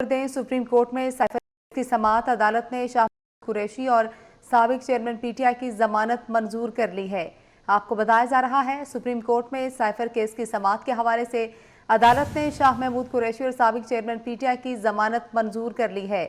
Supreme court में cipher की समाअत अदालत ने शाह कुरैशी और साबिक चेयरमैन पीटीआई की जमानत मंजूर कर ली है। आपको बताया जा रहा है, सुप्रीम कोर्ट में साइफर केस की समाअत के हवाले से अदालत ने शाह महमूद कुरैशी और साबिक चेयरमैन पीटीआई की जमानत मंजूर कर ली है।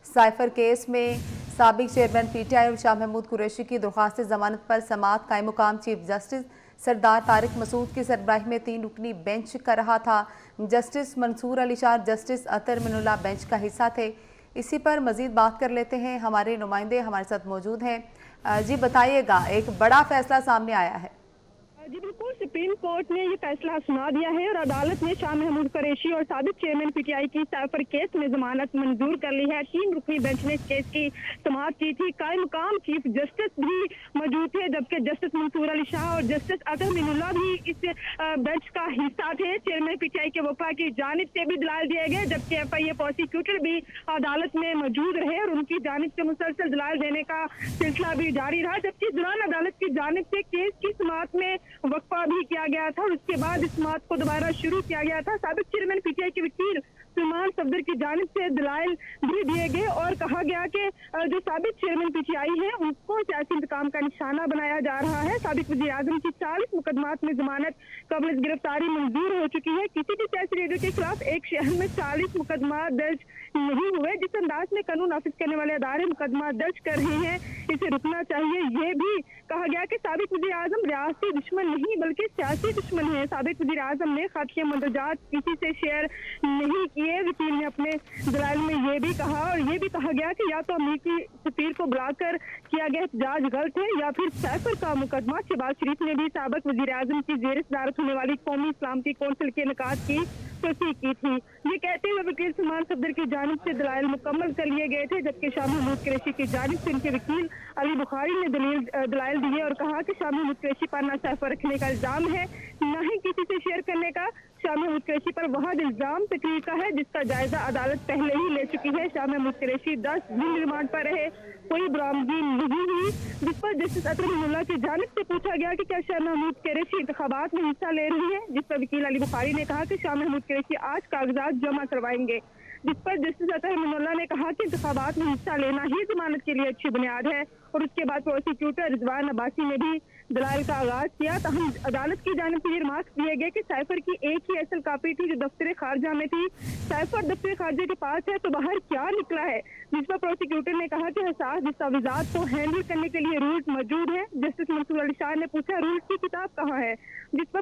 साइफर केस में साबिक चेयरमैन पीटीआई और शाह महमूद कुरैशी की दरख्वास्त जमानत पर समाअत कायम मुकाम चीफ जस्टिस सरदार तारिक मसूद की सरबराही में 3 रुकनी बेंच कर रहा था। जस्टिस मंसूर अली शाह, जस्टिस अतर मिनुल्लाह बेंच का हिस्सा थे। इसी पर मजीद बात कर लेते हैं, हमारे नुमाइंदे हमारे साथ मौजूद हैं। जी बताइएगा, एक बड़ा फैसला सामने आया है। जी बिल्कुल, सुप्रीम कोर्ट ने ये फैसला सुना दिया है और अदालत ने शाह महमूद कुरैशी और साबिक चेयरमैन पीटीआई की साइफर केस में जमानत मंजूर कर ली है। 3 रुकनी बेंच ने इस केस की समाअत की थी। कायम मुकाम चीफ जस्टिस भी मौजूद थे, जबकि जस्टिस मंसूर अली शाह और जस्टिस अतर मिनुल्लाह भी इस बेंच का हिस्सा थे। चेयरमैन पीटीआई के वफा की जानिब से भी दलाल दिए गए, जबकि एफआईए प्रोसिक्यूटर भी अदालत में मौजूद रहे और उनकी जानिब से मुसलसल दलाल देने का सिलसिला भी जारी रहा। जबकि इस दौरान अदालत की जानिब से केस की समाअत में वक्फा भी किया गया था और उसके बाद इस समाअत को दोबारा शुरू किया गया था। साबिक चेयरमैन पीटीआई के वकील सलमान सफदर की जानिब से दलाइल भी दिए गए और कहा गया कि जो साबिक चेयरमैन पीटीआई है उनको सियासी इंतकाम का निशाना बनाया जा रहा है। साबिक वज़ीर आज़म की 40 मुकदमात में जमानत कबल गिरफ्तारी मंजूर हो चुकी है। किसी भी सियासी लीडर के खिलाफ एक शहर में 40 मुकदमा दर्ज नहीं हुए। जिस अंदाज में कानून नाफिज करने वाले अदारे मुकदमा दर्ज कर रहे हैं, इसे रुकना चाहिए। ये भी कहा गया कि साबिक वज़ीर आज़म रियासती दुश्मन नहीं बल्कि सियासी दुश्मन है। साबिक वज़ीर आज़म ने खत के मंदरजात किसी से शेयर नहीं किए। वकील ने अपने दलाइल में ये भी कहा और ये भी कहा गया कि या तो अमरीकी सफीर को बुलाकर किया गया एहतजाज गलत है या फिर साइफर का मुकदमा। शहबाज शरीफ ने भी साबिक वज़ीर आज़म की ज़ेर सदारत होने वाली कौमी इस्लामती कौंसिल के इनेकाद की तस्दीक की थी। ये कहते हुए वकील सलमान सफदर की जानिब से दलाइल मुकम्मल कर लिए गए थे, जबकि शाह महमूद कुरैशी की जानिब से उनके वकील अली बुखारी ने दलाइल दिए और कहा कि शाह महमूद कुरैशी पर न साइफर रखने का इल्जाम है, न ही किसी से शेयर करने का। शाह महमूद कुरैशी पर वह इल्जाम तकरीर का है जिसका जायजा अदालत पहले ही ले चुकी है। शाह महमूद कुरैशी 10 दिन रिमांड पर रहे, कोई बरामदगी नहीं हुई, जिस पर जस्टिस अतर मिनुल्लाह की जानिब से पूछा गया कि क्या शाह महमूद कुरैशी इंतखाबात में हिस्सा ले रही है, जिस पर वकील अली बुखारी ने कहा कि शाह महमूद कुरैशी आज कागजात जमा करवाएंगे। जिस पर जस्टिस अतर मिनुल्लाह ने कहा कि इंतखाबात में हिस्सा लेना ही जमानत के लिए अच्छी बुनियाद है। और उसके बाद प्रोसिक्यूटर रिजवान अब्बासी ने भी दलाइल का आगाज किया। तहम अदालत की जानिब से ये रिमार्क्स दिए गए कि साइफर की एक ही असल कॉपी थी जो दफ्तर खारजा में थी। साइफर दफ्तर खारजा के पास है तो बाहर क्या निकला है, जिस पर प्रोसिक्यूटर ने कहा कि हसास दस्तावेजात को हैंडल करने के लिए रूल्स मौजूद है। जस्टिस मंसूर अली शाह ने पूछा रूल्स की किताब कहाँ है, जिस पर